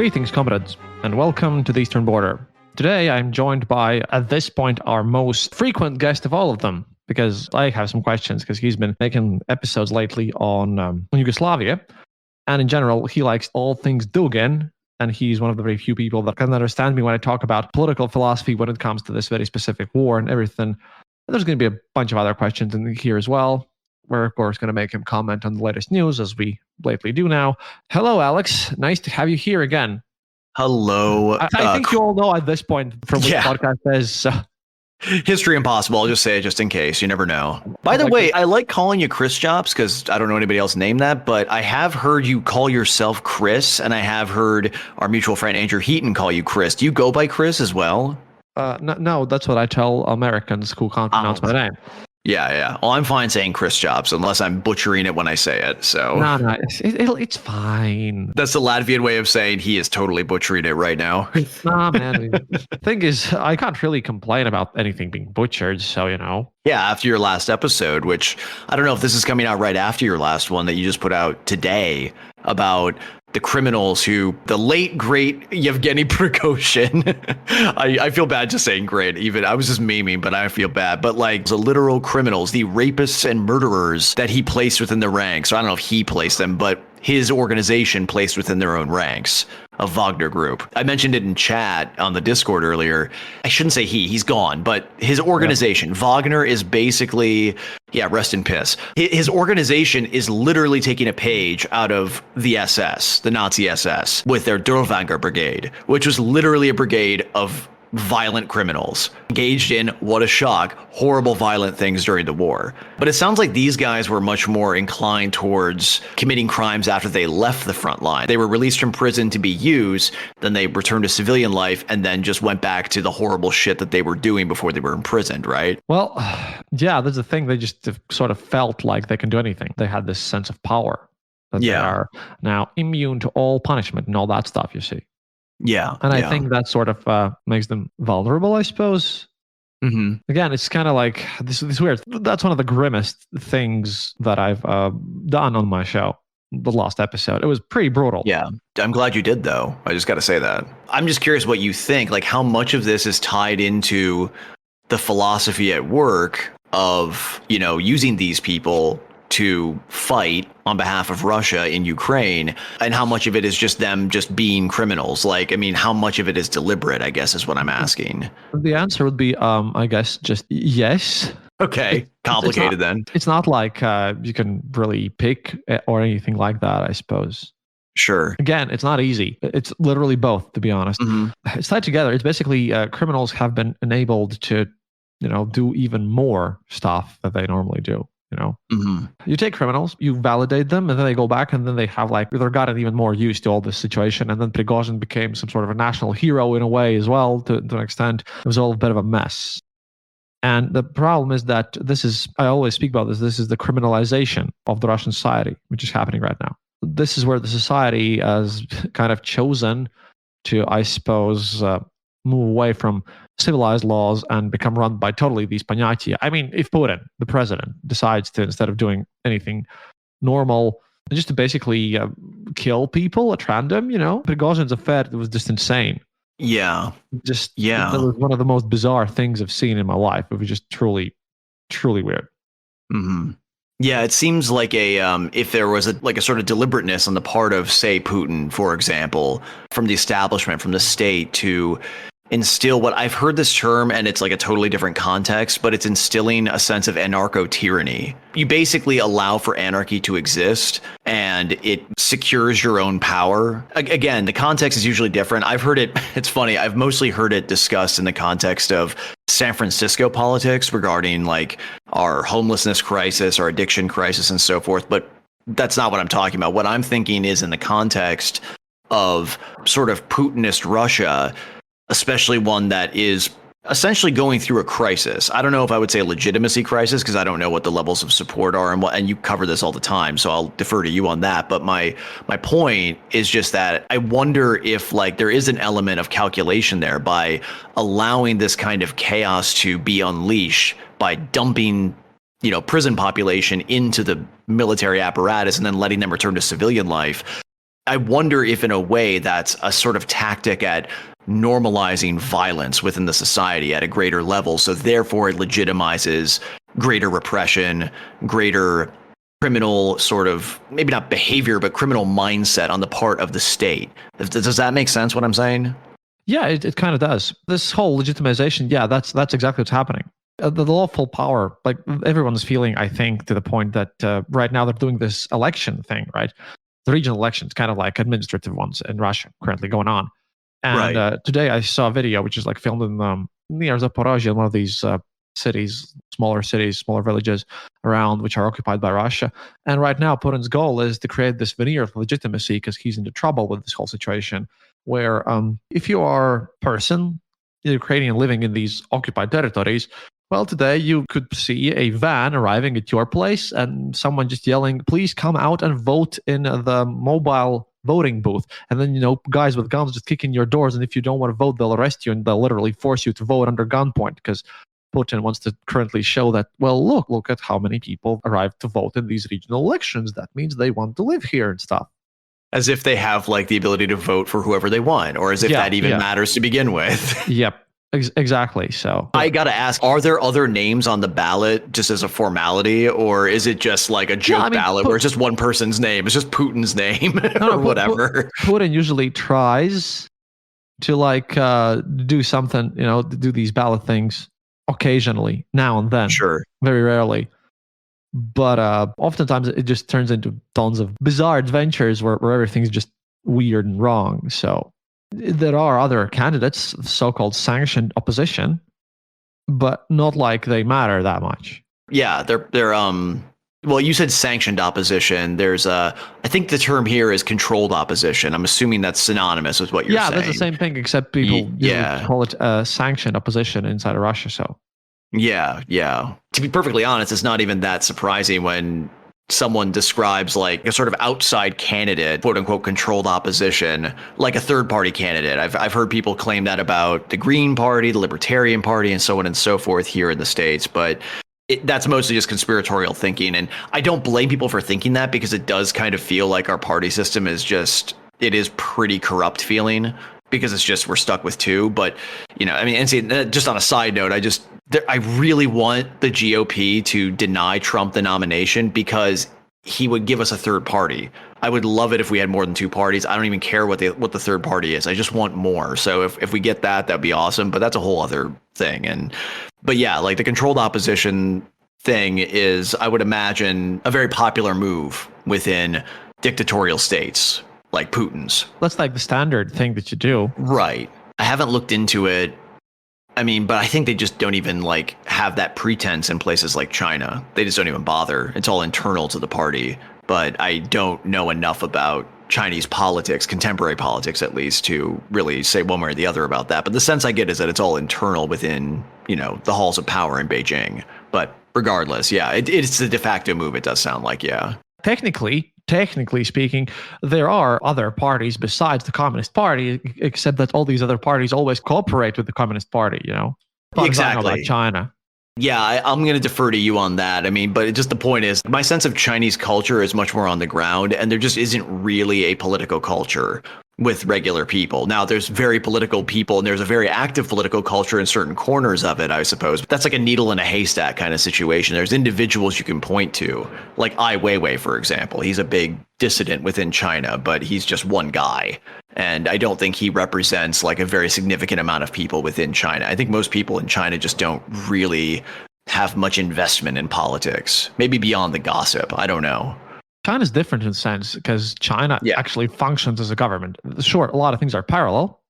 Greetings, comrades, and welcome to the Eastern Border. Today, I'm joined by, at this point, our most frequent guest of all of them, because I have some questions, because he's been making episodes lately on Yugoslavia, and in general, he likes all things Dugin, and he's one of the very few people that can understand me when I talk about political philosophy when it comes to this very specific war and everything. There's going to be a bunch of other questions in here as well. We're, of course, going to make him comment on the latest news, as we lately do now. Hello, Alex. Nice to have you here again. Hello. I think you all know at this point from which podcast is. History Impossible. I'll just say it just in case. You never know. By the way, I like calling you Chris Jobs because I don't know anybody else named that, but I have heard you call yourself Chris, and I have heard our mutual friend Andrew Heaton call you Chris. Do you go by Chris as well? No, that's what I tell Americans who can't pronounce my name. Yeah. Well, I'm fine saying Chris Jobs unless I'm butchering it when I say it. So no, it's fine. That's the Latvian way of saying he is totally butchering it right now. Nah, man. The thing is, I can't really complain about anything being butchered. So Yeah, after your last episode, which I don't know if this is coming out right after your last one that you just put out today about the criminals the late, great Yevgeny Prigozhin. I feel bad just saying great, even I was just memeing, but I feel bad. But like the literal criminals, the rapists and murderers that he placed within the ranks. So I don't know if he placed them, but his organization placed within their own ranks of Wagner Group. I mentioned it in chat on the Discord earlier. I shouldn't say he's gone, but his organization, Wagner, is basically, rest in piss. His organization is literally taking a page out of the SS, the Nazi SS, with their Durlwanger Brigade, which was literally a brigade of violent criminals engaged in, what a shock, horrible violent things during the war. But it sounds like these guys were much more inclined towards committing crimes after they left the front line. They were released from prison to be used, then they returned to civilian life, and then just went back to the horrible shit that they were doing before they were imprisoned, right? Well, yeah, that's the thing. They just sort of felt like they can do anything. They had this sense of power that they are now immune to all punishment and all that stuff, you see. Yeah. And I think that sort of makes them vulnerable, I suppose. Mm-hmm. Again, it's kind of like this weird. That's one of the grimmest things that I've done on my show. The last episode. It was pretty brutal. Yeah. I'm glad you did, though. I just got to say that. I'm just curious what you think, like how much of this is tied into the philosophy at work of, using these people to fight on behalf of Russia in Ukraine, and how much of it is just them just being criminals? Like, I mean, how much of it is deliberate, I guess, is what I'm asking. The answer would be, I guess, just yes. Okay. Complicated then. It's not like you can really pick or anything like that, I suppose. Sure. Again, it's not easy. It's literally both, to be honest. Mm-hmm. It's tied together. It's basically criminals have been enabled to, do even more stuff that they normally do. Mm-hmm. You take criminals, you validate them, and then they go back, and then they have they've gotten even more used to all this situation. And then Prigozhin became some sort of a national hero in a way as well, to an extent. It was all a bit of a mess. And the problem is that I always speak about this is the criminalization of the Russian society, which is happening right now. This is where the society has kind of chosen to, I suppose, move away from civilized laws and become run by totally these понятия. I mean, if Putin, the president, decides to, instead of doing anything normal, just to basically kill people at random, Prigozhin's affair was just insane. Yeah. That was one of the most bizarre things I've seen in my life. It was just truly, truly weird. Mm-hmm. Yeah, it seems like if there was a sort of deliberateness on the part of, say, Putin, for example, from the establishment, from the state, to instill what I've heard this term, and it's like a totally different context, but it's instilling a sense of anarcho-tyranny. You basically allow for anarchy to exist, and it secures your own power. Again, the context is usually different. I've heard it, it's funny, I've mostly heard it discussed in the context of San Francisco politics regarding like our homelessness crisis, our addiction crisis, and so forth, but that's not what I'm talking about. What I'm thinking is in the context of sort of Putinist Russia, especially one that is essentially going through a crisis. I don't know if I would say a legitimacy crisis, because I don't know what the levels of support are, and you cover this all the time, so I'll defer to you on that. But my point is just that I wonder if there is an element of calculation there by allowing this kind of chaos to be unleashed by dumping prison population into the military apparatus and then letting them return to civilian life. I wonder if in a way that's a sort of tactic at normalizing violence within the society at a greater level. So therefore it legitimizes greater repression, greater criminal sort of, maybe not behavior, but criminal mindset on the part of the state. Does that make sense what I'm saying? Yeah, it kind of does. This whole legitimization, yeah, that's exactly what's happening. The lawful power, like everyone's feeling, I think, to the point that right now they're doing this election thing, right? The regional elections, kind of like administrative ones in Russia, currently going on. And Right. today I saw a video which is like filmed in near Zaporozhye, one of these cities, smaller villages around which are occupied by Russia. And right now, Putin's goal is to create this veneer of legitimacy because he's into trouble with this whole situation. Where if you are a person, Ukrainian living in these occupied territories, well, today you could see a van arriving at your place and someone just yelling, please come out and vote in the mobile voting booth. And then, guys with guns just kick in your doors. And if you don't want to vote, they'll arrest you and they'll literally force you to vote under gunpoint because Putin wants to currently show that, well, look at how many people arrived to vote in these regional elections. That means they want to live here and stuff. As if they have like the ability to vote for whoever they want, or as if that even matters to begin with. Yep. Exactly. So I got to ask, are there other names on the ballot just as a formality, or is it just like a joke ballot where it's just one person's name? It's just Putin's name or whatever. Putin usually tries to do something, do these ballot things occasionally, now and then. Sure. Very rarely. But oftentimes it just turns into tons of bizarre adventures where everything's just weird and wrong. So there are other candidates, so-called sanctioned opposition, but not like they matter that much. Yeah, they're well, you said sanctioned opposition. There's I think the term here is controlled opposition. I'm assuming that's synonymous with what you're saying. Yeah, that's the same thing, except people call it sanctioned opposition inside of Russia. So yeah. To be perfectly honest, it's not even that surprising when someone describes like a sort of outside candidate, quote unquote, controlled opposition, like a third party candidate. I've heard people claim that about the Green Party, the Libertarian Party, and so on and so forth here in the States. But that's mostly just conspiratorial thinking. And I don't blame people for thinking that because it does kind of feel like our party system is it is pretty corrupt feeling because it's just we're stuck with two. But, and see, just on a side note, I really want the GOP to deny Trump the nomination because he would give us a third party. I would love it if we had more than two parties. I don't even care what the third party is. I just want more. So if we get that, that'd be awesome. But that's a whole other thing. But yeah, like the controlled opposition thing is, I would imagine, a very popular move within dictatorial states like Putin's. That's like the standard thing that you do. Right. I haven't looked into it. But I think they just don't even like have that pretense in places like China. They just don't even bother. It's all internal to the party. But I don't know enough about Chinese politics, contemporary politics at least, to really say one way or the other about that. But the sense I get is that it's all internal within, the halls of power in Beijing. But regardless, yeah, it's the de facto move. It does sound like, yeah. Technically speaking, there are other parties besides the Communist Party, except that all these other parties always cooperate with the Communist Party, Exactly. About China. Yeah, I'm going to defer to you on that. But just the point is, my sense of Chinese culture is much more on the ground, and there just isn't really a political culture with regular people. Now, there's very political people, and there's a very active political culture in certain corners of it, I suppose. But that's like a needle in a haystack kind of situation. There's individuals you can point to, like Ai Weiwei, for example. He's a big dissident within China, but he's just one guy. And I don't think he represents like a very significant amount of people within China. I think most people in China just don't really have much investment in politics, maybe beyond the gossip. I don't know. China's different in a sense because China actually functions as a government. Sure, a lot of things are parallel.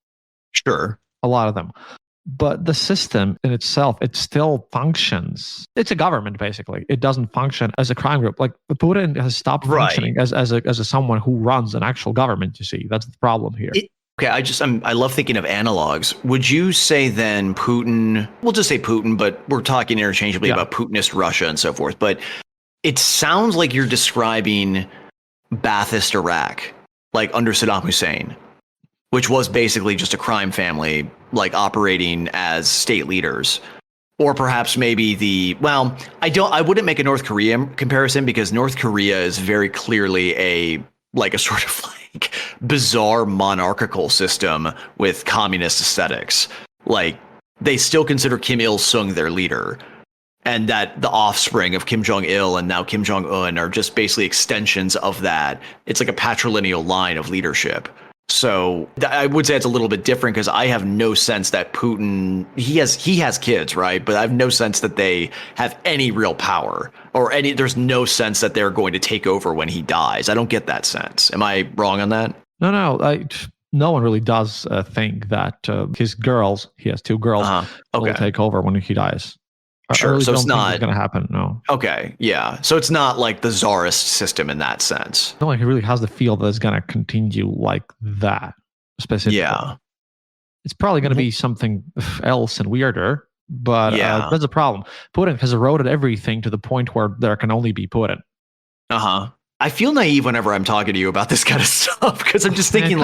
Sure. A lot of them. But the system in itself, it still functions. It's a government, basically. It doesn't function as a crime group. Like Putin has stopped functioning as a someone who runs an actual government, you see. That's the problem here. Okay, I love thinking of analogs. Would you say then Putin, we'll just say Putin, but we're talking interchangeably about Putinist Russia and so forth. But it sounds like you're describing Ba'athist Iraq, like under Saddam Hussein, which was basically just a crime family, like operating as state leaders. Or perhaps maybe I wouldn't make a North Korea comparison because North Korea is very clearly a sort of like bizarre monarchical system with communist aesthetics. Like, they still consider Kim Il-sung their leader. And that the offspring of Kim Jong-il and now Kim Jong-un are just basically extensions of that. It's like a patrilineal line of leadership. So I would say it's a little bit different because I have no sense that Putin, he has kids, right? But I have no sense that they have any real power there's no sense that they're going to take over when he dies. I don't get that sense. Am I wrong on that? No. No one really does think that his girls, he has two girls, will take over when he dies. Sure. I really so don't it's think not going to happen. No. Okay. Yeah. So it's not like the czarist system in that sense. No one really has the feel that it's going to continue like that specifically. Yeah. It's probably going to be something else and weirder, but that's a problem. Putin has eroded everything to the point where there can only be Putin. I feel naive whenever I'm talking to you about this kind of stuff because I'm just thinking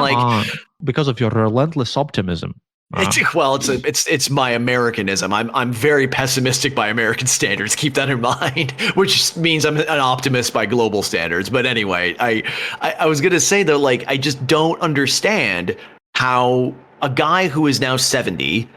because of your relentless optimism. It's my Americanism. I'm very pessimistic by American standards. Keep that in mind, which means I'm an optimist by global standards. But anyway, I was gonna say though, like, I just don't understand how a guy who is now 70,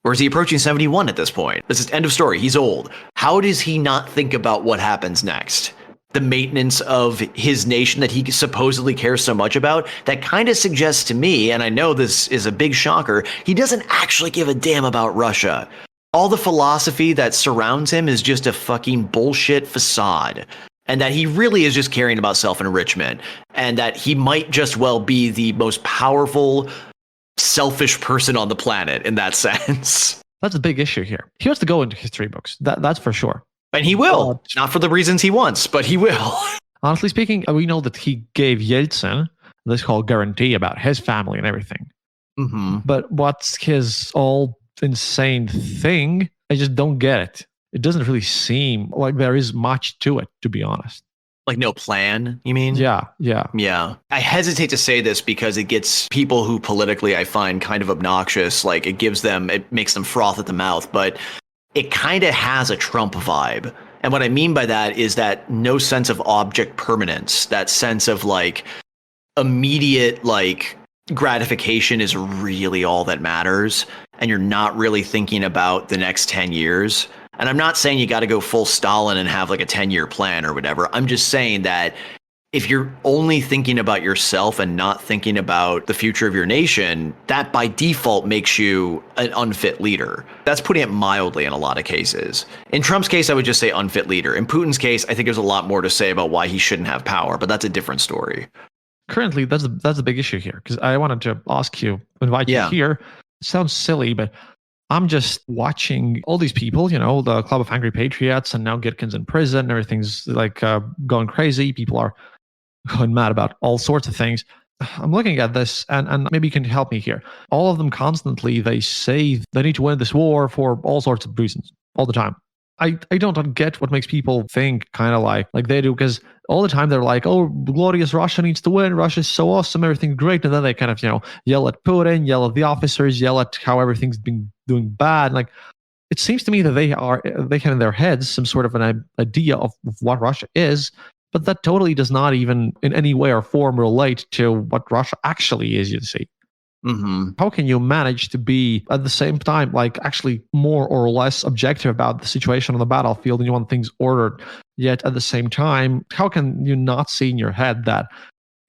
or is he approaching 71 at this point? This is end of story. He's old. How does he not think about what happens next? The maintenance of his nation that he supposedly cares so much about, that kind of suggests to me, and I know this is a big shocker, he doesn't actually give a damn about Russia. All the philosophy that surrounds him is just a fucking bullshit facade. And that he really is just caring about self-enrichment. And that he might just well be the most powerful, selfish person on the planet in that sense. That's a big issue here. He has to go into history books. That's for sure. And he will. Not for the reasons he wants, but he will. Honestly speaking, we know that he gave Yeltsin this whole guarantee about his family and everything. Mm-hmm. But what's his all insane thing? I just don't get it. It doesn't really seem like there is much to it, to be honest. Like no plan, you mean? Yeah. I hesitate to say this because it gets people who politically I find kind of obnoxious. Like it makes them froth at the mouth, but it kind of has a Trump vibe. And what I mean by that is that no sense of object permanence, that sense of like immediate like gratification is really all that matters. And you're not really thinking about the next 10 years. And I'm not saying you got to go full Stalin and have like a 10-year plan or whatever. I'm just saying that if you're only thinking about yourself and not thinking about the future of your nation, that by default makes you an unfit leader. That's putting it mildly in a lot of cases. In Trump's case, I would just say unfit leader. In Putin's case, I think there's a lot more to say about why he shouldn't have power, but that's a different story. Currently, that's the big issue here, because I wanted to invite you here. It sounds silly, but I'm just watching all these people, the Club of Angry Patriots, and now Gitkin's in prison. Everything's like going crazy. People are going mad about all sorts of things. I'm looking at this, and maybe you can help me here. All of them constantly, they say they need to win this war for all sorts of reasons, all the time. I don't get what makes people think kind of like they do, because all the time they're like, oh, glorious Russia needs to win. Russia's so awesome. Everything's great. And then they kind of, yell at Putin, yell at the officers, yell at how everything's been doing bad. Like, it seems to me that they have in their heads some sort of an idea of what Russia is, but that totally does not even in any way or form relate to what Russia actually is, you see. Mm-hmm. How can you manage to be at the same time like actually more or less objective about the situation on the battlefield and you want things ordered, yet at the same time, how can you not see in your head that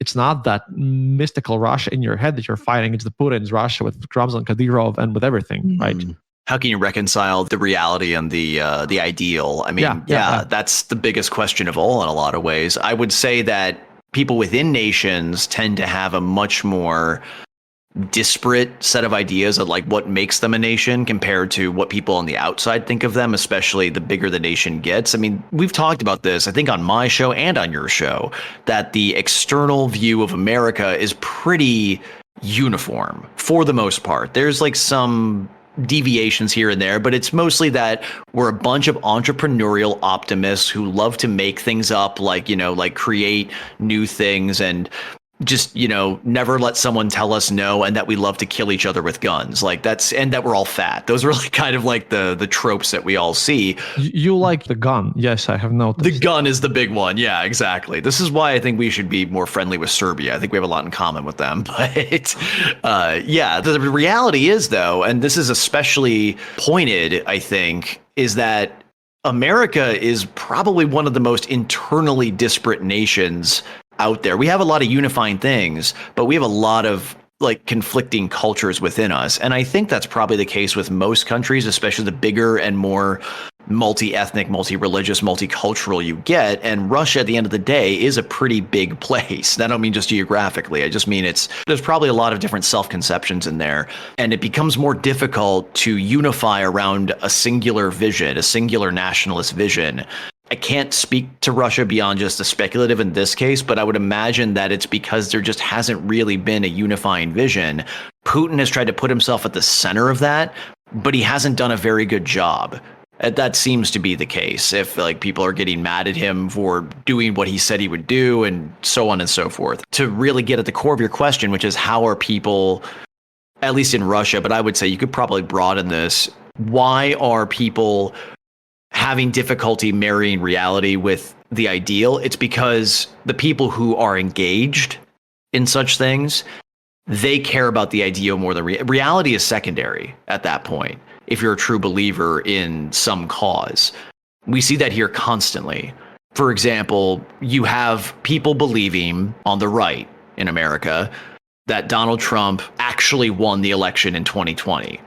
it's not that mystical Russia in your head that you're fighting, it's the Putin's Russia with Ramzan Kadyrov and with everything, right? How can you reconcile the reality and the ideal? I mean, that's the biggest question of all in a lot of ways. I would say that people within nations tend to have a much more disparate set of ideas of like what makes them a nation compared to what people on the outside think of them, especially the bigger the nation gets. I mean, we've talked about this, I think, on my show and on your show, that the external view of America is pretty uniform for the most part. There's like some deviations here and there, but it's mostly that we're a bunch of entrepreneurial optimists who love to make things up, like, like create new things. And just, never let someone tell us no, and that we love to kill each other with guns. Like and that we're all fat. Those are like kind of like the tropes that we all see. You like the gun. Yes, I have noticed. The gun is the big one. Yeah, exactly. This is why I think we should be more friendly with Serbia. I think we have a lot in common with them. But yeah, the reality is, though, and this is especially pointed, I think, is that America is probably one of the most internally disparate nations out there. We have a lot of unifying things, but we have a lot of like conflicting cultures within us. And I think that's probably the case with most countries, especially the bigger and more multi-ethnic, multi-religious, multicultural you get. And Russia, at the end of the day, is a pretty big place. I don't mean just geographically. I just mean there's probably a lot of different self-conceptions in there. And it becomes more difficult to unify around a singular vision, a singular nationalist vision. I can't speak to Russia beyond just the speculative in this case, but I would imagine that it's because there just hasn't really been a unifying vision. Putin has tried to put himself at the center of that, but he hasn't done a very good job. That seems to be the case. If like people are getting mad at him for doing what he said he would do and so on and so forth. To really get at the core of your question, which is how are people, at least in Russia, but I would say you could probably broaden this. Why are people having difficulty marrying reality with the ideal? It's because the people who are engaged in such things, they care about the ideal more than reality is secondary at that point. If you're a true believer in some cause, we see that here constantly. For example, you have people believing on the right in America that Donald Trump actually won the election in 2020.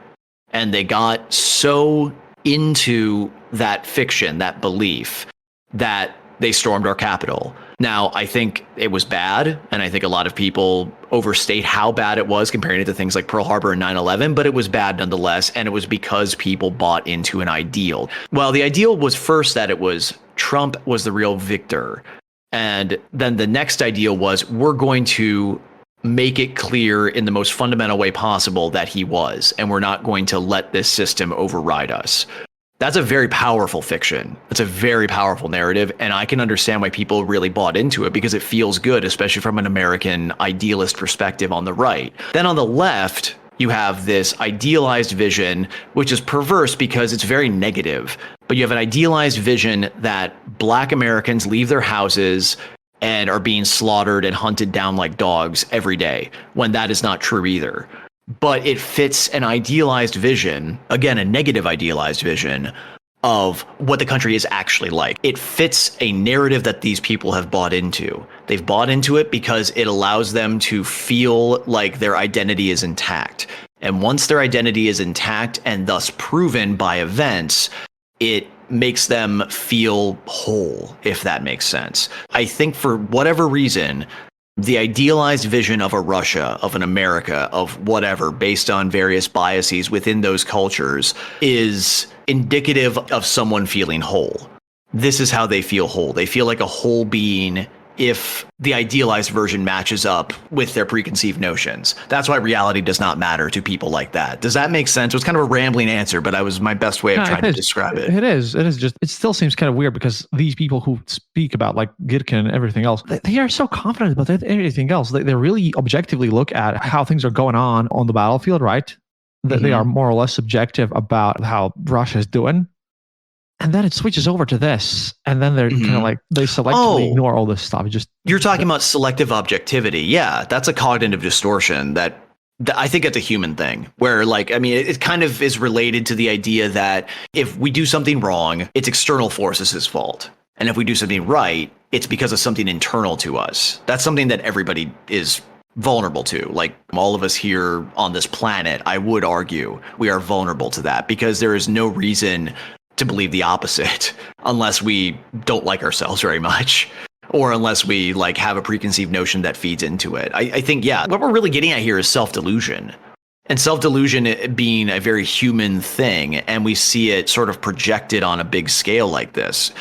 And they got so into that fiction, that belief, that they stormed our Capitol. Now, I think it was bad, and I think a lot of people overstate how bad it was comparing it to things like Pearl Harbor and 9/11, but it was bad nonetheless, and it was because people bought into an ideal. Well, the ideal was first that it was Trump was the real victor, and then the next ideal was we're going to make it clear in the most fundamental way possible that he was, and we're not going to let this system override us. That's a very powerful fiction. It's a very powerful narrative, and I can understand why people really bought into it because it feels good, especially from an American idealist perspective on the right. Then on the left, you have this idealized vision, which is perverse because it's very negative. But you have an idealized vision that Black Americans leave their houses and are being slaughtered and hunted down like dogs every day, when that is not true either. But it fits an idealized vision, again, a negative idealized vision of what the country is actually like. It fits a narrative that these people have bought into. They've bought into it because it allows them to feel like their identity is intact. And once their identity is intact and thus proven by events, it makes them feel whole, if that makes sense. I think for whatever reason, the idealized vision of a Russia, of an America, of whatever, based on various biases within those cultures, is indicative of someone feeling whole. This is how they feel whole. They feel like a whole being if the idealized version matches up with their preconceived notions. That's why reality does not matter to people like that. Does that make sense? It was kind of a rambling answer, but that was my best way of trying to describe it. It is just, it still seems kind of weird because these people who speak about like Gitkin and everything else, they are so confident about everything else. They really objectively look at how things are going on the battlefield, right? That they are more or less subjective about how Russia is doing. And then it switches over to this, and then they're kind of like, they selectively ignore all this stuff. You're talking about selective objectivity. Yeah, that's a cognitive distortion that I think it's a human thing where, like, I mean, it kind of is related to the idea that if we do something wrong, it's external forces' fault. And if we do something right, it's because of something internal to us. That's something that everybody is vulnerable to. Like all of us here on this planet, I would argue we are vulnerable to that because there is no reason to believe the opposite unless we don't like ourselves very much or unless we like have a preconceived notion that feeds into it. I think, yeah, what we're really getting at here is self-delusion, and self-delusion being a very human thing. And we see it sort of projected on a big scale like this.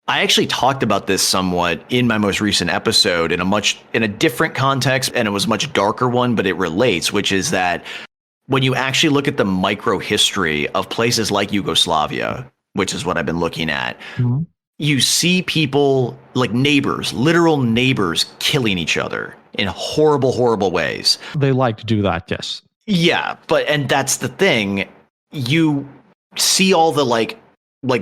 I actually talked about this somewhat in my most recent episode in a different context, and it was a much darker one, but it relates, which is that when you actually look at the micro history of places like Yugoslavia, which is what I've been looking at, you see people like neighbors, literal neighbors killing each other in horrible, horrible ways. They like to do that, yes. Yeah, and that's the thing. You see all the like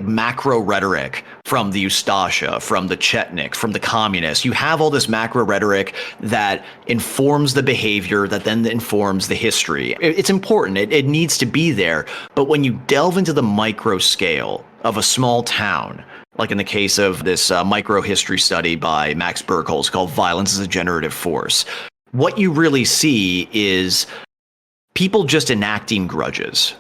macro rhetoric from the Ustasha, from the Chetnik, from the communists. You have all this macro rhetoric that informs the behavior, that then informs the history. It's important. It needs to be there. But when you delve into the micro scale of a small town, like in the case of this micro history study by Max Burkholz called Violence as a Generative Force, what you really see is people just enacting grudges.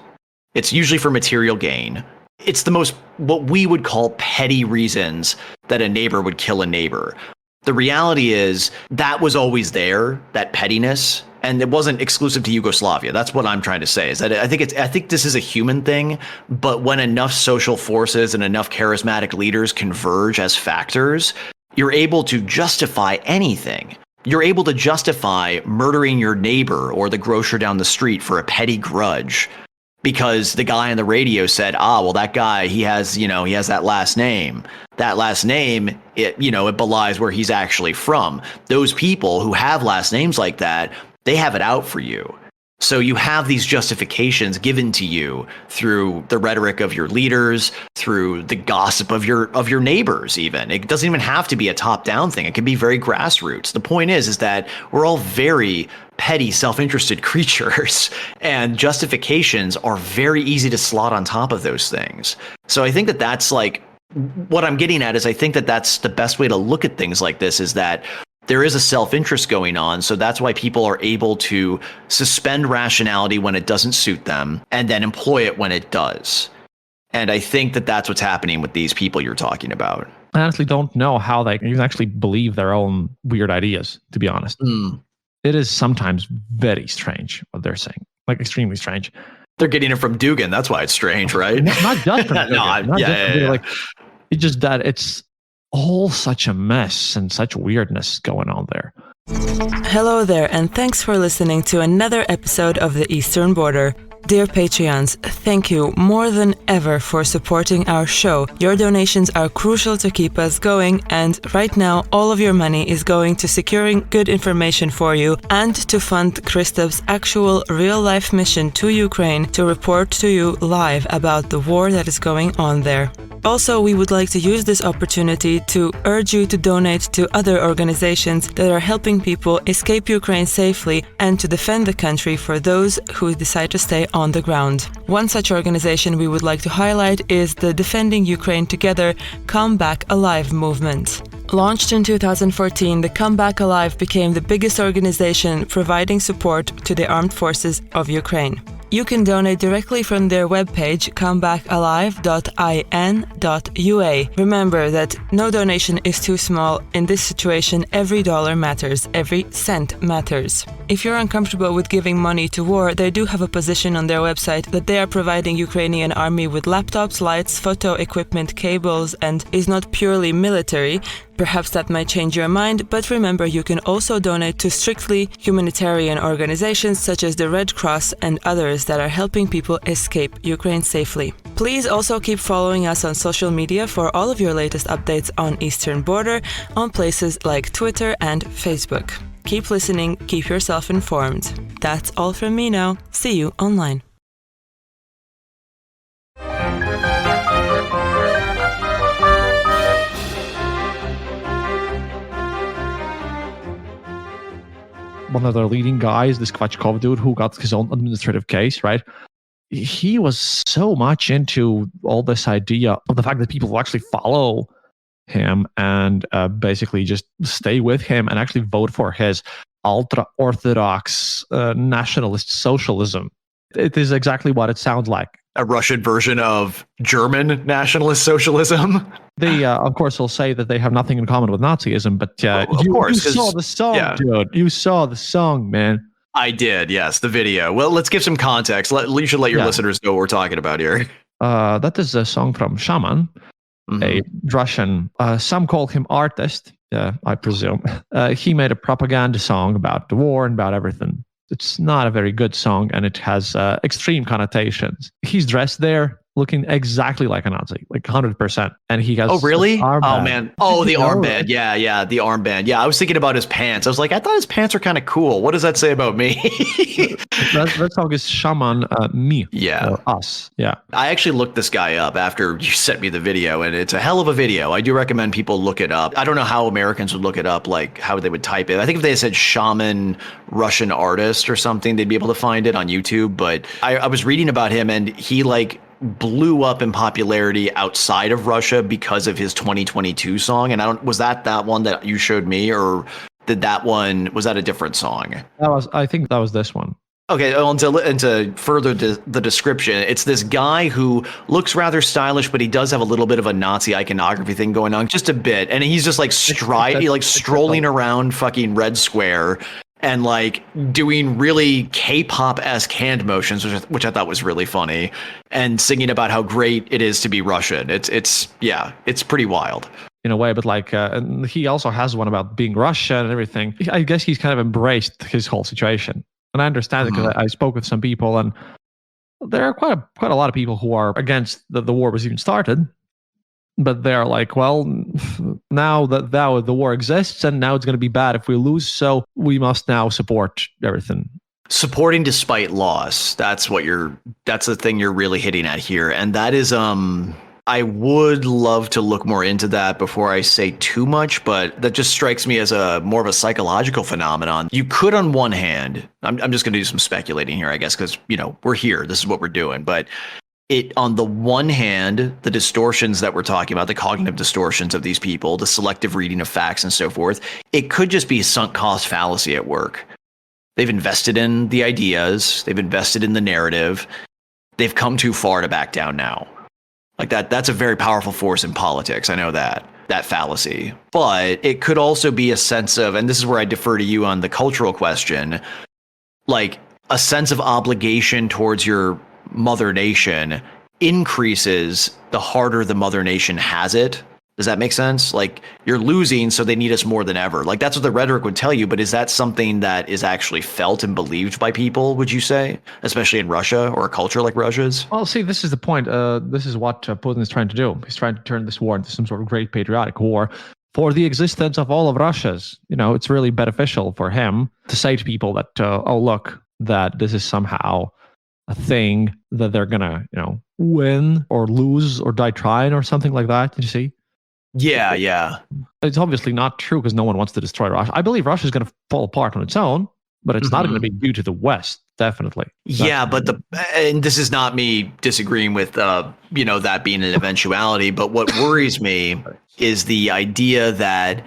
It's usually for material gain. It's the most, what we would call petty reasons that a neighbor would kill a neighbor. The reality is that was always there, that pettiness, and it wasn't exclusive to Yugoslavia. That's what I'm trying to say, is that I think this is a human thing, but when enough social forces and enough charismatic leaders converge as factors, you're able to justify anything. You're able to justify murdering your neighbor or the grocer down the street for a petty grudge. Because the guy on the radio said, well, that guy, he has that last name. That last name, it belies where he's actually from. Those people who have last names like that, they have it out for you. So you have these justifications given to you through the rhetoric of your leaders, through the gossip of your neighbors even. It doesn't even have to be a top-down thing. It can be very grassroots. The point is that we're all very petty, self-interested creatures, and justifications are very easy to slot on top of those things. So I think that that's like, what I'm getting at is I think that that's the best way to look at things like this, is that there is a self-interest going on. So that's why people are able to suspend rationality when it doesn't suit them and then employ it when it does. And I think that that's what's happening with these people you're talking about. I honestly don't know how they can actually believe their own weird ideas, to be honest. It is sometimes very strange what they're saying, like extremely strange. They're getting it from Dugan. That's why it's strange, right? Not just from Dugan. Like, it's just that it's all such a mess and such weirdness going on there. Hello there, and thanks for listening to another episode of The Eastern Border. Dear Patreons, thank you more than ever for supporting our show. Your donations are crucial to keep us going, and right now all of your money is going to securing good information for you and to fund Kristof's actual real-life mission to Ukraine to report to you live about the war that is going on there. Also, we would like to use this opportunity to urge you to donate to other organizations that are helping people escape Ukraine safely and to defend the country for those who decide to stay on the ground. One such organization we would like to highlight is the Defending Ukraine Together Come Back Alive movement. Launched in 2014, the Come Back Alive became the biggest organization providing support to the armed forces of Ukraine. You can donate directly from their webpage, comebackalive.in.ua. Remember that no donation is too small. In this situation, every dollar matters, every cent matters. If you're uncomfortable with giving money to war, they do have a position on their website that they are providing Ukrainian army with laptops, lights, photo equipment, cables, and is not purely military. Perhaps that might change your mind, but remember you can also donate to strictly humanitarian organizations such as the Red Cross and others that are helping people escape Ukraine safely. Please also keep following us on social media for all of your latest updates on Eastern Border on places like Twitter and Facebook. Keep listening, keep yourself informed. That's all from me now. See you online. One of their leading guys, this Kvachkov dude who got his own administrative case, right? He was so much into all this idea of the fact that people will actually follow him and basically just stay with him and actually vote for his ultra-Orthodox nationalist socialism. It is exactly what it sounds like. A Russian version of German nationalist socialism. They, of course, will say that they have nothing in common with Nazism, but you saw the song, dude. You saw the song, man. I did, yes, the video. Well, let's give some context. You should let your listeners know what we're talking about here. That is a song from Shaman, a Russian, some call him artist, I presume. He made a propaganda song about the war and about everything. It's not a very good song, and it has extreme connotations. He's dressed there looking exactly like a Nazi, like 100%. And he has Oh, really? an armband. Oh, man. Oh, the You know, armband. right? Yeah, the armband. Yeah, I was thinking about his pants. I was like, I thought his pants were kind of cool. What does that say about me? That song is Shaman Me Yeah. or Us. Yeah. I actually looked this guy up after you sent me the video, and it's a hell of a video. I do recommend people look it up. I don't know how Americans would look it up, like how they would type it. I think if they said shaman Russian artist or something, they'd be able to find it on YouTube. But I was reading about him, and he like blew up in popularity outside of Russia because of his 2022 song. And was that one that you showed me, or was that a different song? I think that was this one. Okay, well, and to further the description, it's this guy who looks rather stylish, but he does have a little bit of a Nazi iconography thing going on, just a bit. And he's just like strolling around fucking Red Square and like doing really K-pop-esque hand motions, which I thought was really funny, and singing about how great it is to be Russian. It's pretty wild. In a way, but like, and he also has one about being Russian and everything. I guess he's kind of embraced his whole situation. And I understand it because I spoke with some people, and there are quite a lot of people who are against that the war was even started. But they're like, well, now that the war exists, and now it's going to be bad if we lose, so we must now support everything. Supporting despite loss. That's the thing you're really hitting at here, and that is I would love to look more into that before I say too much, but that just strikes me as more of a psychological phenomenon. You could, on one hand, I'm just going to do some speculating here, I guess, because, we're here. This is what we're doing. But on the one hand, the distortions that we're talking about, the cognitive distortions of these people, the selective reading of facts and so forth, it could just be a sunk cost fallacy at work. They've invested in the ideas. They've invested in the narrative. They've come too far to back down now. Like that's a very powerful force in politics. I know that fallacy. But it could also be a sense of, and this is where I defer to you on the cultural question, like a sense of obligation towards your mother nation increases the harder the mother nation has it. Does that make sense? Like, you're losing, so they need us more than ever. Like, that's what the rhetoric would tell you, but is that something that is actually felt and believed by people, would you say? Especially in Russia or a culture like Russia's? Well, see, this is the point. This is what Putin is trying to do. He's trying to turn this war into some sort of great patriotic war for the existence of all of Russia's. It's really beneficial for him to say to people that, oh, look, that this is somehow a thing that they're going to, win or lose or die trying or something like that. Did you see? Yeah. It's obviously not true because no one wants to destroy Russia. I believe Russia is going to fall apart on its own, but it's not going to be due to the West, definitely. Yeah, but and this is not me disagreeing with, that being an eventuality, but what worries me is the idea that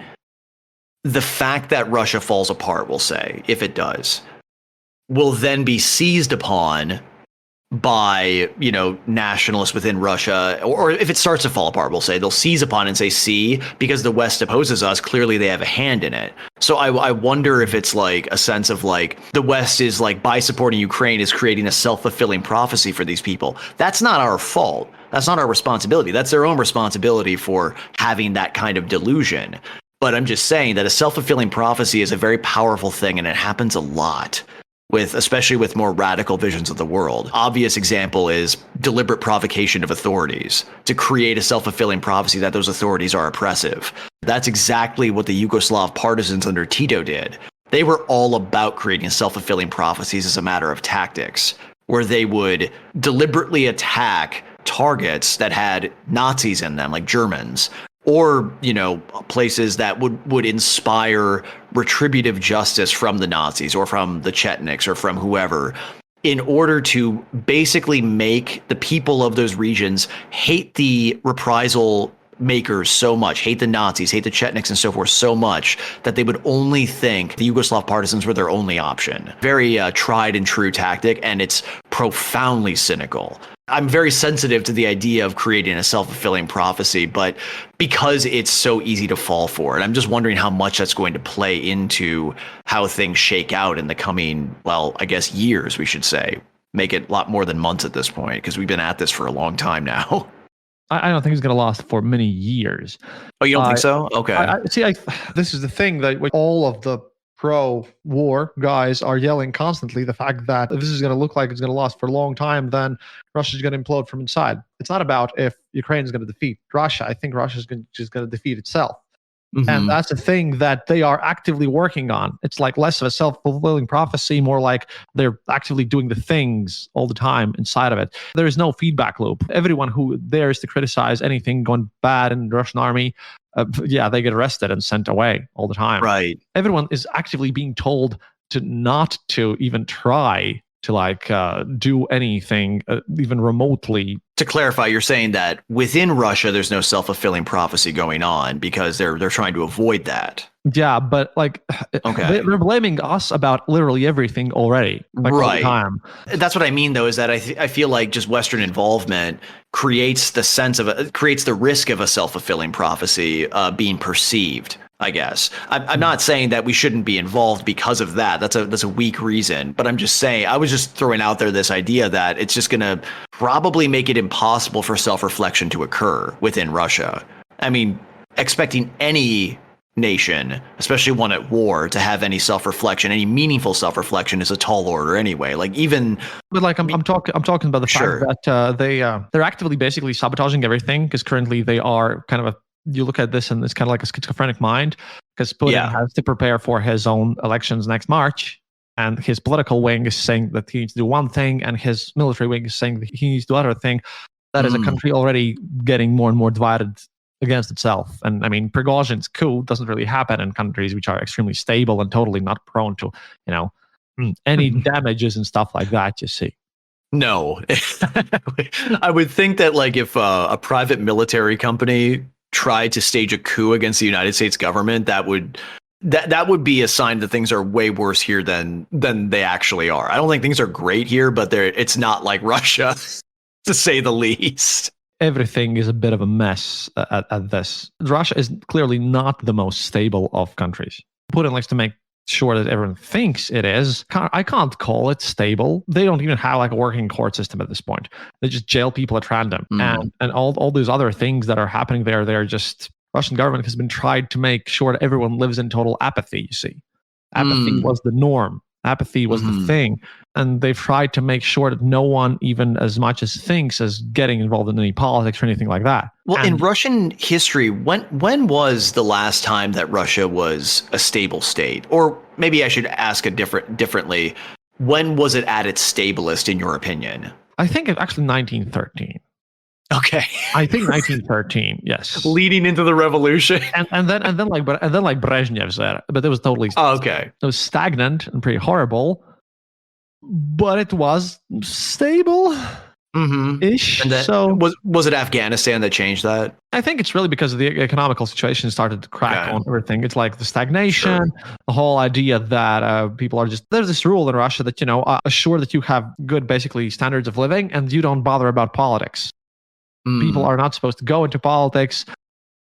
the fact that Russia falls apart, we'll say, if it does, will then be seized upon by nationalists within Russia, or if it starts to fall apart, we'll say they'll seize upon and say, see, because the West opposes us, clearly they have a hand in it. So I wonder if it's like a sense of like the West is like, by supporting Ukraine, is creating a self-fulfilling prophecy for these people. That's not our fault. That's not our responsibility. That's their own responsibility for having that kind of delusion. But I'm just saying that a self-fulfilling prophecy is a very powerful thing, and it happens a lot, especially with more radical visions of the world. Obvious example is deliberate provocation of authorities to create a self-fulfilling prophecy that those authorities are oppressive. That's exactly what the Yugoslav partisans under Tito did. They were all about creating self-fulfilling prophecies as a matter of tactics, where they would deliberately attack targets that had Nazis in them, like Germans, or places that would inspire retributive justice from the Nazis or from the Chetniks or from whoever, in order to basically make the people of those regions hate the reprisal makers so much, hate the Nazis, hate the Chetniks and so forth so much, that they would only think the Yugoslav partisans were their only option. Very tried and true tactic, and it's profoundly cynical. I'm very sensitive to the idea of creating a self-fulfilling prophecy, but because it's so easy to fall for it, I'm just wondering how much that's going to play into how things shake out in the coming, well, I guess years, we should say. Make it a lot more than months at this point, because we've been at this for a long time now. I don't think it's going to last for many years. Oh, you don't think so? Okay. This is the thing that with all of the pro-war guys are yelling constantly the fact that if this is going to look like it's going to last for a long time, then Russia's going to implode from inside. It's not about if Ukraine is going to defeat Russia. I think Russia is just going to defeat itself. And that's the thing that they are actively working on. It's like less of a self-fulfilling prophecy, more like they're actively doing the things all the time inside of it. There is no feedback loop. Everyone who dares to criticize anything going bad in the Russian army, they get arrested and sent away all the time. Right. Everyone is actively being told to not to even try to do anything even remotely. To clarify, you're saying that within Russia, there's no self-fulfilling prophecy going on because they're trying to avoid that. Yeah, but okay, they're blaming us about literally everything already, right? All the time. That's what I mean, though, is that I feel like just Western involvement creates the risk of a self-fulfilling prophecy being perceived. I guess I'm not saying that we shouldn't be involved because of that. That's a weak reason, but I'm just saying I was just throwing out there this idea that it's just going to probably make it impossible for self-reflection to occur within Russia. I mean, expecting any nation, especially one at war, to have any self-reflection, any meaningful self-reflection, is a tall order anyway. But I'm talking about the fact that they're actively basically sabotaging everything because currently they are kind of you look at this and it's kind of like a schizophrenic mind because Putin has to prepare for his own elections next March. And his political wing is saying that he needs to do one thing and his military wing is saying that he needs to do other thing. That is a country already getting more and more divided against itself. And I mean, Prigozhin's coup doesn't really happen in countries which are extremely stable and totally not prone to, any damages and stuff like that, you see. No. I would think that if a private military company tried to stage a coup against the United States government, that would be a sign that things are way worse here than they actually are. I don't think things are great here, but it's not like Russia, to say the least. Everything is a bit of a mess at this. Russia is clearly not the most stable of countries. Putin likes to make sure that everyone thinks it is. I can't call it stable. They don't even have a working court system at this point. They just jail people at random. And all those other things that are happening there, they're just Russian government has been tried to make sure that everyone lives in total apathy, you see. Apathy was the norm. Apathy was the thing. And they've tried to make sure that no one even as much as thinks as getting involved in any politics or anything like that. Well, in Russian history, when was the last time that Russia was a stable state? Or maybe I should ask it differently. When was it at its stablest, in your opinion? I think it's actually 1913. Okay. I think 1913, yes. Leading into the revolution. And then Brezhnev's there. But it was totally okay. It was stagnant and pretty horrible. But it was stable. Ish. And so was it Afghanistan that changed that? I think it's really because of the economical situation started to crack on everything. It's like the stagnation, the whole idea that people are there's this rule in Russia that, assure that you have good, basically, standards of living and you don't bother about politics. People are not supposed to go into politics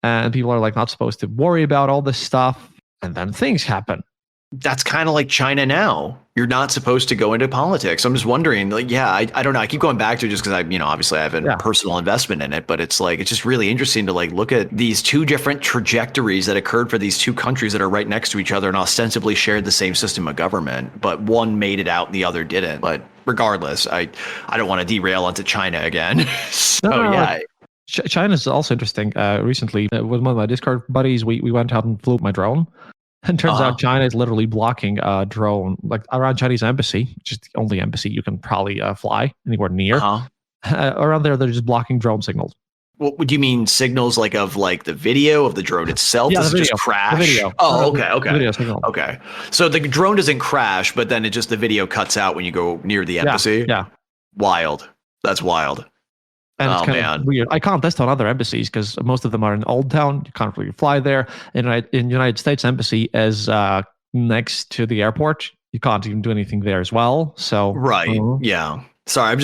and people are not supposed to worry about all this stuff. And then things happen. That's kind of like China now. You're not supposed to go into politics. I'm just wondering, I don't know. I keep going back to it just because obviously I have a personal investment in it, but it's just really interesting to look at these two different trajectories that occurred for these two countries that are right next to each other and ostensibly shared the same system of government, but one made it out and the other didn't. But regardless, I don't want to derail onto China again. China's also interesting. Recently, with one of my Discord buddies, we went out and flew my drone. And turns out China is literally blocking a drone around Chinese embassy, which is the only embassy you can probably fly anywhere near. Around there, they're just blocking drone signals. What would you mean signals of the video of the drone itself? Yeah, does it just crash? The video. Oh, okay. Video signal. Okay. So the drone doesn't crash, but then the video cuts out when you go near the embassy? Yeah. Wild. That's wild. And it's kind of weird. I can't test on other embassies because most of them are in Old Town. You can't really fly there. In United States Embassy is next to the airport. You can't even do anything there as well. So yeah. Sorry, I'm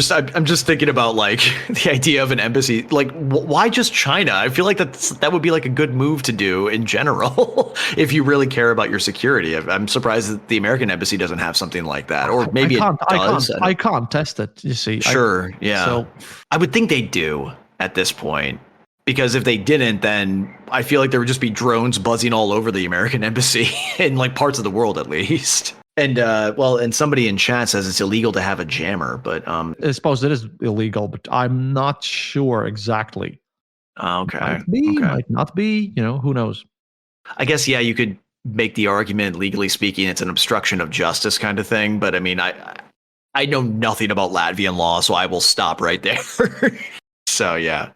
just thinking about the idea of an embassy. Why just China? I feel like that would be a good move to do in general if you really care about your security. I'm surprised that the American embassy doesn't have something like that, or maybe it does. I can't test it. You see. Sure. So I would think they do at this point. Because if they didn't, then I feel like there would just be drones buzzing all over the American embassy in like parts of the world, at least. And and somebody in chat says it's illegal to have a jammer, but I suppose it is illegal, but I'm not sure exactly. Okay. Might be, Okay. might not be. Who knows? I guess, yeah, you could make the argument, legally speaking, it's an obstruction of justice kind of thing. But I mean, I know nothing about Latvian law, so I will stop right there. So, yeah.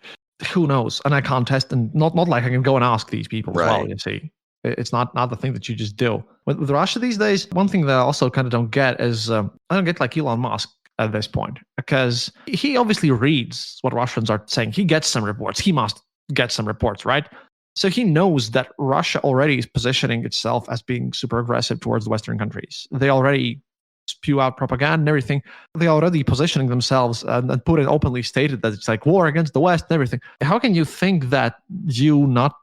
Who knows? And I can't test, and not like I can go and ask these people as well. Right. You see, it's not the thing that you just do. With Russia these days, one thing that I also kind of don't get is I don't get like Elon Musk at this point, because he obviously reads what Russians are saying. He gets some reports. He must get some reports, right? So he knows that Russia already is positioning itself as being super aggressive towards the Western countries. They already spew out propaganda and everything. They already positioning themselves and put it openly stated that it's like war against the West and everything. How can you think that you not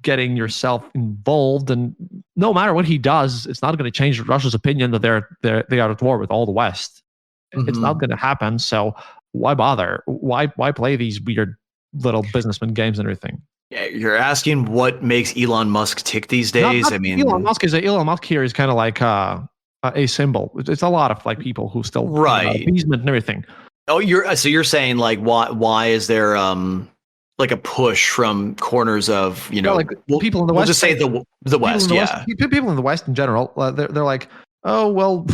getting yourself involved, and no matter what he does, it's not going to change Russia's opinion that they are at war with all the West. It's not going to happen. So why bother? Why play these weird little businessman games and everything? Yeah, you're asking what makes Elon Musk tick these days. Not I mean, Elon Musk here is kind of like a symbol. It's a lot of like people who still right, appeasement and everything. Oh, you're saying like why is there like a push from corners of like people in the West? We'll just say the West, yeah. People in the West in general, they're like, oh well,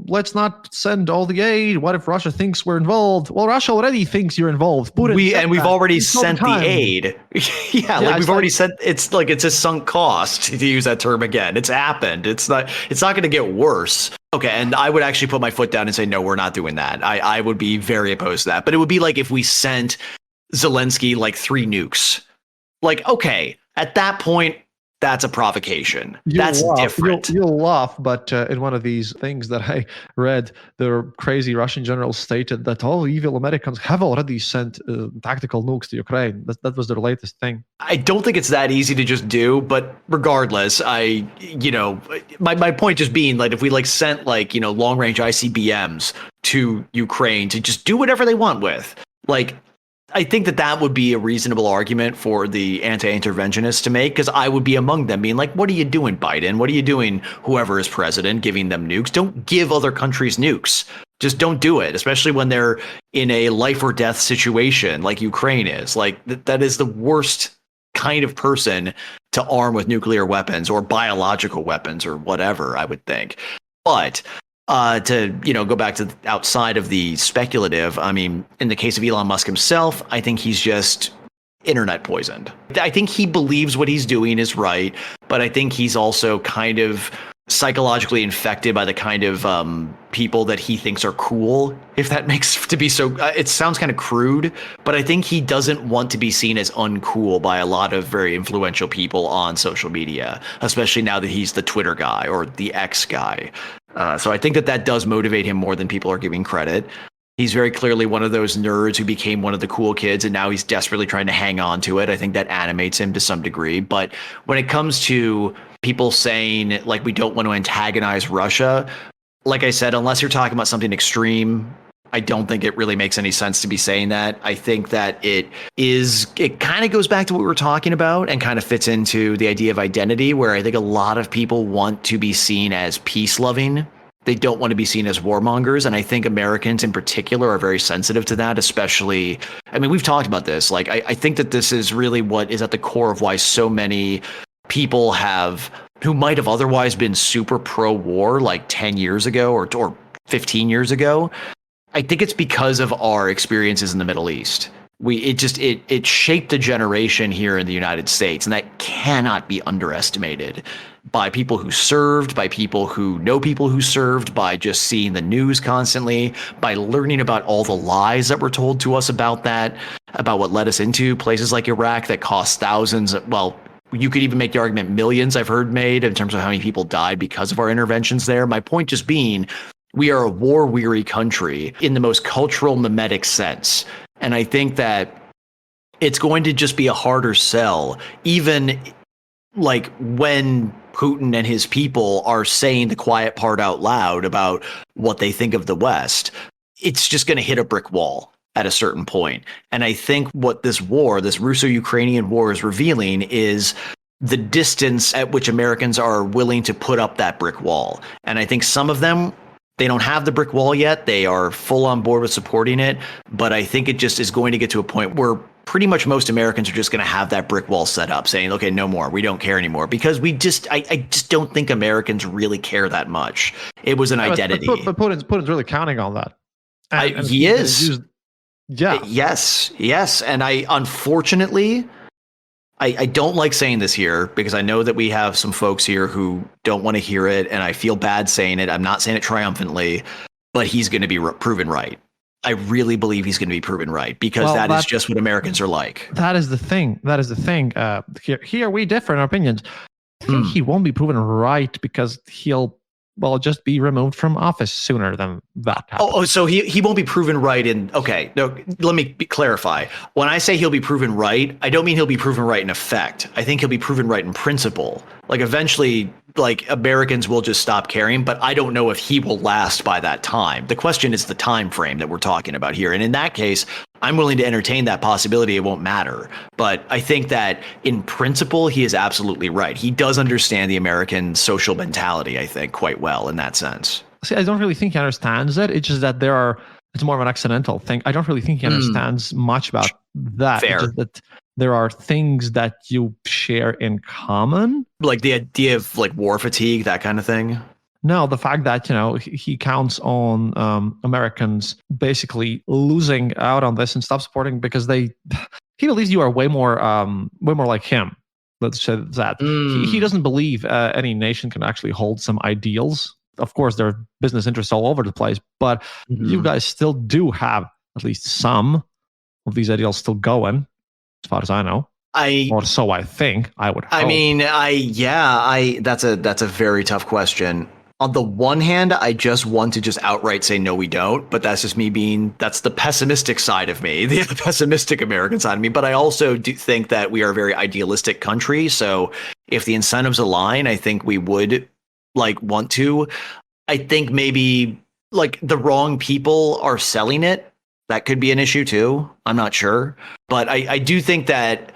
let's not send all the aid. What if Russia thinks we're involved? Well, Russia already thinks you're involved. We've already sent the aid. Like we've already sent. It's like it's a sunk cost, to use that term again. It's happened. It's not going to get worse. Okay, and I would actually put my foot down and say no, we're not doing that. I would be very opposed to that. But it would be like if we sent Zelensky like 3 nukes. Like, okay, at that point, that's a provocation. That's different. You'll laugh, but in one of these things that I read, the crazy Russian general stated that all evil Americans have already sent tactical nukes to Ukraine. That was their latest thing. I don't think it's that easy to just do, but regardless, my point just being like if we like sent like, long range ICBMs to Ukraine to just do whatever they want with, like, I think that would be a reasonable argument for the anti-interventionists to make, because I would be among them being like, what are you doing, Biden? What are you doing, whoever is president, giving them nukes? Don't give other countries nukes. Just don't do it, especially when they're in a life or death situation like Ukraine is. Like that is the worst kind of person to arm with nuclear weapons or biological weapons or whatever, I would think. But to go back to outside of the speculative, I mean, in the case of Elon Musk himself, I think he's just internet poisoned. I think he believes what he's doing is right, but I think he's also kind of psychologically infected by the kind of people that he thinks are cool, if that makes to be so. It sounds kind of crude, but I think he doesn't want to be seen as uncool by a lot of very influential people on social media, especially now that he's the Twitter guy or the X guy. So I think that does motivate him more than people are giving credit. He's very clearly one of those nerds who became one of the cool kids, and now he's desperately trying to hang on to it. I think that animates him to some degree. But when it comes to people saying, like, we don't want to antagonize Russia, like I said, unless you're talking about something extreme, I don't think it really makes any sense to be saying that. I think that it kind of goes back to what we were talking about and kind of fits into the idea of identity, where I think a lot of people want to be seen as peace-loving. They don't want to be seen as warmongers. And I think Americans in particular are very sensitive to that, especially, I mean, we've talked about this. Like, I think that this is really what is at the core of why so many people who might have otherwise been super pro-war like 10 years ago or 15 years ago. I think it's because of our experiences in the Middle East. It shaped a generation here in the United States, and that cannot be underestimated by people who served, by people who know people who served, by just seeing the news constantly, by learning about all the lies that were told to us about what led us into places like Iraq that cost thousands. Well, you could even make the argument millions I've heard made in terms of how many people died because of our interventions there. My point just being, we are a war-weary country in the most cultural mimetic sense. And I think that it's going to just be a harder sell, even like when Putin and his people are saying the quiet part out loud about what they think of the West. It's just going to hit a brick wall. at a certain point. And I think what this war, this Russo-Ukrainian war, is revealing is the distance at which Americans are willing to put up that brick wall. And I think some of them, they don't have the brick wall yet. They are full on board with supporting it. But I think it just is going to get to a point where pretty much most Americans are just going to have that brick wall set up saying, okay, no more. We don't care anymore. Because I just don't think Americans really care that much. It was an identity. But Putin's really counting on that. And he is. Yeah. Yes. And unfortunately, I don't like saying this here because I know that we have some folks here who don't want to hear it, and I feel bad saying it. I'm not saying it triumphantly, but he's going to be proven right. I really believe he's going to be proven right because that is just what Americans are like. That is the thing. Here we differ in our opinions. I think he won't be proven right because he'll just be removed from office sooner than that happens. So he won't be proven right okay, no, let me clarify. When I say he'll be proven right, I don't mean he'll be proven right in effect. I think he'll be proven right in principle. Like eventually, like Americans will just stop caring, but I don't know if he will last by that time. The question is the time frame that we're talking about here. And in that case, I'm willing to entertain that possibility. It won't matter. But I think that in principle, he is absolutely right. He does understand the American social mentality, I think, quite well in that sense. See, I don't really think he understands it. It's just that it's more of an accidental thing. I don't really think he understands much about that. Fair. It's just that there are things that you share in common. Like the idea of like war fatigue, that kind of thing. No, the fact that, he counts on Americans basically losing out on this and stop supporting because he believes you are way more like him. Let's say that. He doesn't believe any nation can actually hold some ideals. Of course, there are business interests all over the place, but you guys still do have at least some of these ideals still going, as far as I know. Or so I think. I would hope. I mean, that's a very tough question. On the one hand, I just want to outright say, no, we don't. But that's just me that's the pessimistic side of me, the pessimistic American side of me. But I also do think that we are a very idealistic country. So if the incentives align, I think we would want to. I think maybe the wrong people are selling it. That could be an issue too. I'm not sure. But I do think that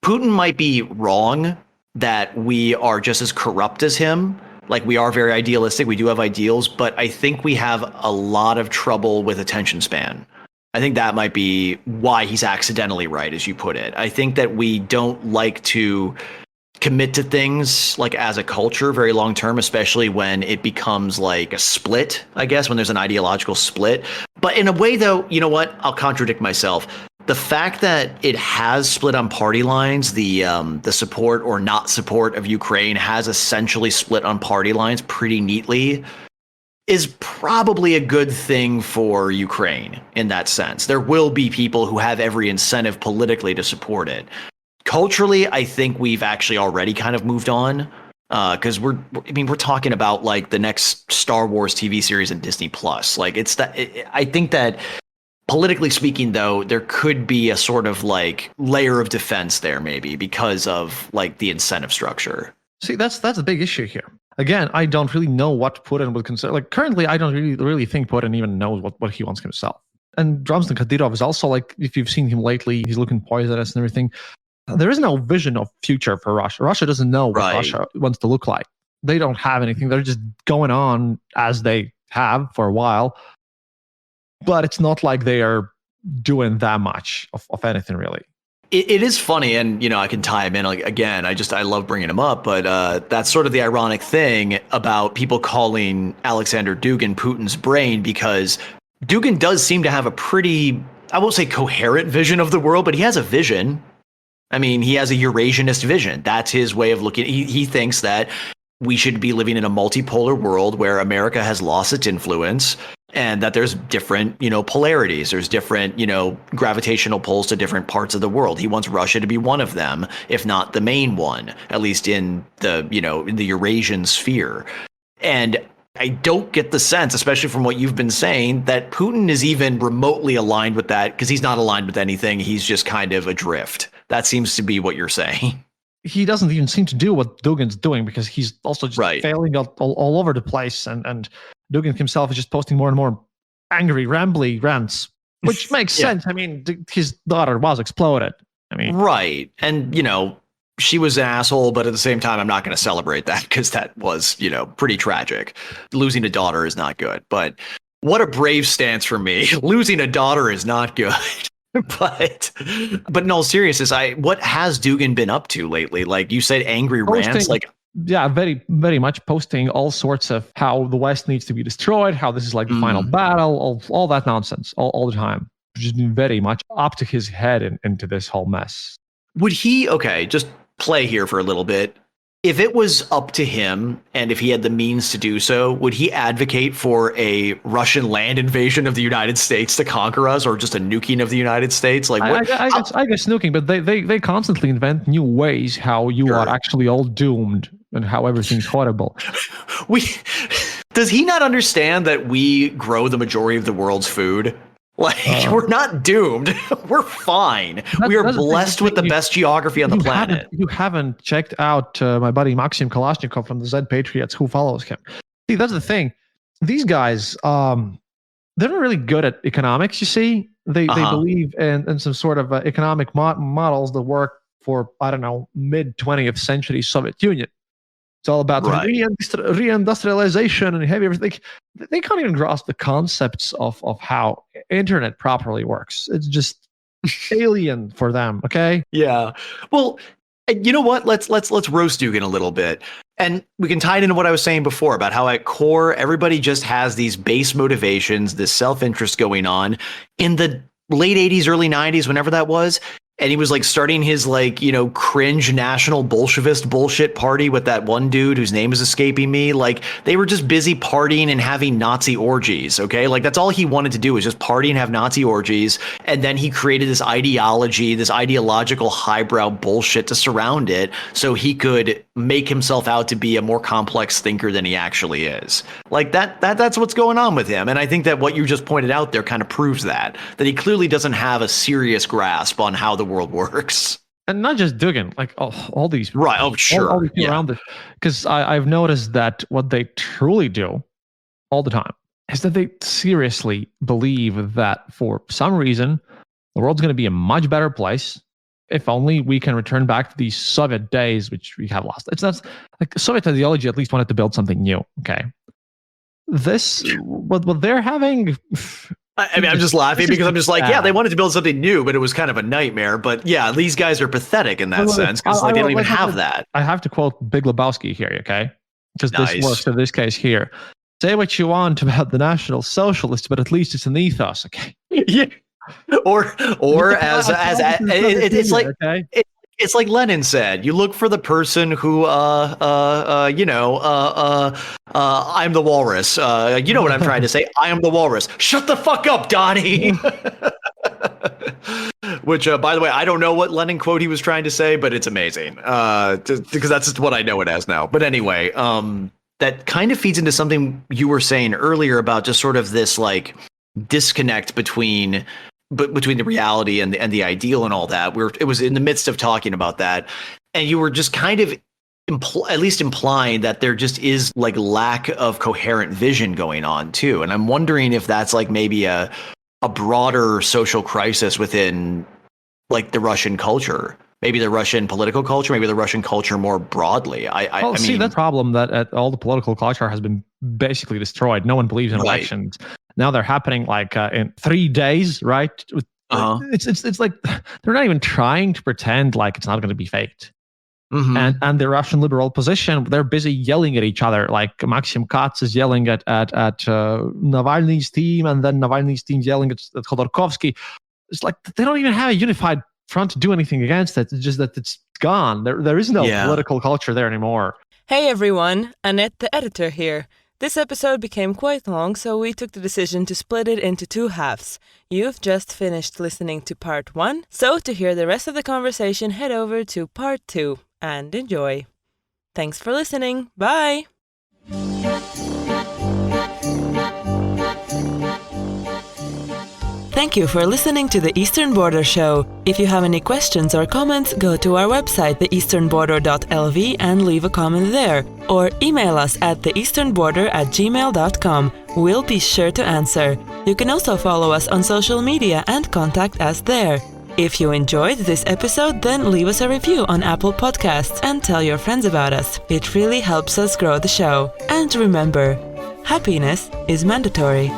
Putin might be wrong that we are just as corrupt as him. We are very idealistic. We do have ideals, but I think we have a lot of trouble with attention span. I think that might be why he's accidentally right, as you put it. I think that we don't like to commit to things as a culture very long term, especially when it becomes a split, I guess, when there's an ideological split. But in a way, though, you know what? I'll contradict myself. The fact that it has split on party lines, the support or not support of Ukraine has essentially split on party lines pretty neatly, is probably a good thing for Ukraine in that sense. There will be people who have every incentive politically to support it. Culturally, I think we've actually already kind of moved on because we're talking about the next Star Wars TV series in Disney Plus. I think that. Politically speaking, though, there could be a sort of layer of defense there, maybe because of the incentive structure. See, that's a big issue here. Again, I don't really know what Putin would consider. Currently, I don't really think Putin even knows what he wants himself. And Ramzan Kadyrov is also if you've seen him lately, he's looking poisonous and everything. There is no vision of future for Russia. Russia doesn't know what Russia wants to look like. They don't have anything. They're just going on as they have for a while. But it's not like they are doing that much of anything, really. It is funny, and I can tie him in again. I love bringing him up, but that's sort of the ironic thing about people calling Alexander Dugin Putin's brain, because Dugin does seem to have a pretty, I won't say coherent vision of the world, but he has a vision. I mean, he has a Eurasianist vision. That's his way of looking. He thinks that we should be living in a multipolar world where America has lost its influence. And that there's different, polarities. There's different, gravitational pulls to different parts of the world. He wants Russia to be one of them, if not the main one, at least in the, in the Eurasian sphere. And I don't get the sense, especially from what you've been saying, that Putin is even remotely aligned with that, because he's not aligned with anything. He's just kind of adrift. That seems to be what you're saying. He doesn't even seem to do what Dugin's doing, because he's also just failing all over the place. And Dugin himself is just posting more and more angry, rambly rants which makes sense. I mean, his daughter was exploded. I mean, right. And, she was an asshole, but at the same time, I'm not going to celebrate that because that was, pretty tragic. Losing a daughter is not good, but what a brave stance for me. Losing a daughter is not good. But in all seriousness, what has Dugan been up to lately? Like you said, angry rants, yeah, very, very much posting all sorts of how the West needs to be destroyed, how this is like the final battle, all that nonsense, all the time. Just been very much up to his head into this whole mess. Would he, just play here for a little bit. If it was up to him and if he had the means to do so, would he advocate for a Russian land invasion of the United States to conquer us, or just a nuking of the United States? Like, what? I guess nuking, but they constantly invent new ways how you are actually all doomed and how everything's horrible. Does he not understand that we grow the majority of the world's food? Like, we're not doomed. We're fine. We are blessed with the best geography on the planet. You haven't checked out my buddy Maxim Kalashnikov from the Z Patriots, who follows him. See, that's the thing. These guys, they're not really good at economics, you see. They believe in some sort of economic models that work for, I don't know, mid-20th century Soviet Union. It's all about reindustrialization and heavy everything. They can't even grasp the concepts of how internet properly works. It's just alien for them. Okay. Yeah. Well, you know what? Let's roast Dugan a little bit, and we can tie it into what I was saying before about how at core everybody just has these base motivations, this self-interest going on. In the late 80s, early 90s, whenever that was. And he was like starting his cringe national Bolshevist bullshit party with that one dude whose name is escaping me. Like, they were just busy partying and having Nazi orgies. Okay. Like, that's all he wanted to do was just party and have Nazi orgies. And then he created this ideology, this ideological highbrow bullshit to surround it so he could make himself out to be a more complex thinker than he actually is. Like that's what's going on with him. And I think that what you just pointed out there kind of proves that he clearly doesn't have a serious grasp on how the world works. And not just Dugan, like all these. Right. Oh, sure. All these people around it. Because I've noticed that what they truly do all the time is that they seriously believe that for some reason, the world's going to be a much better place if only we can return back to these Soviet days, which we have lost. It's not like Soviet ideology at least wanted to build something new. Okay. What they're having. I mean, I'm just laughing because I'm just like, yeah, they wanted to build something new, but it was kind of a nightmare. But yeah, these guys are pathetic in that sense because they don't even have that. I have to quote Big Lebowski here, okay? Because this works in this case here. Say what you want about the National Socialists, but at least it's an ethos, okay? Yeah. Or as it's like. Okay? It's like Lenin said, you look for the person who, I'm the walrus. You know what I'm trying to say? I am the walrus. Shut the fuck up, Donnie. Which, by the way, I don't know what Lenin quote he was trying to say, but it's amazing. Because that's just what I know it as now. But anyway, that kind of feeds into something you were saying earlier about just sort of this like disconnect between the reality and the ideal and all that. It was in the midst of talking about that, and you were just kind of at least implying that there just is like lack of coherent vision going on too. And I'm wondering if that's like maybe a broader social crisis within like the Russian culture, maybe the Russian political culture, maybe the Russian culture more broadly. I mean, the problem that all the political culture has been basically destroyed. No one believes in elections. Now they're happening like in 3 days, right? It's like they're not even trying to pretend like it's not going to be faked. And the Russian liberal position, they're busy yelling at each other. Like Maxim Katz is yelling at Navalny's team, and then Navalny's team yelling at Khodorkovsky. It's like they don't even have a unified front to do anything against it. It's just that it's gone. There is no political culture there anymore. Hey everyone, Annette the editor here. This episode became quite long, so we took the decision to split it into 2 halves. You've just finished listening to part 1, so to hear the rest of the conversation, head over to part 2 and enjoy. Thanks for listening. Bye! Thank you for listening to the Eastern Border Show. If you have any questions or comments, go to our website, theeasternborder.lv, and leave a comment there. Or email us at theeasternborder@gmail.com. We'll be sure to answer. You can also follow us on social media and contact us there. If you enjoyed this episode, then leave us a review on Apple Podcasts and tell your friends about us. It really helps us grow the show. And remember, happiness is mandatory.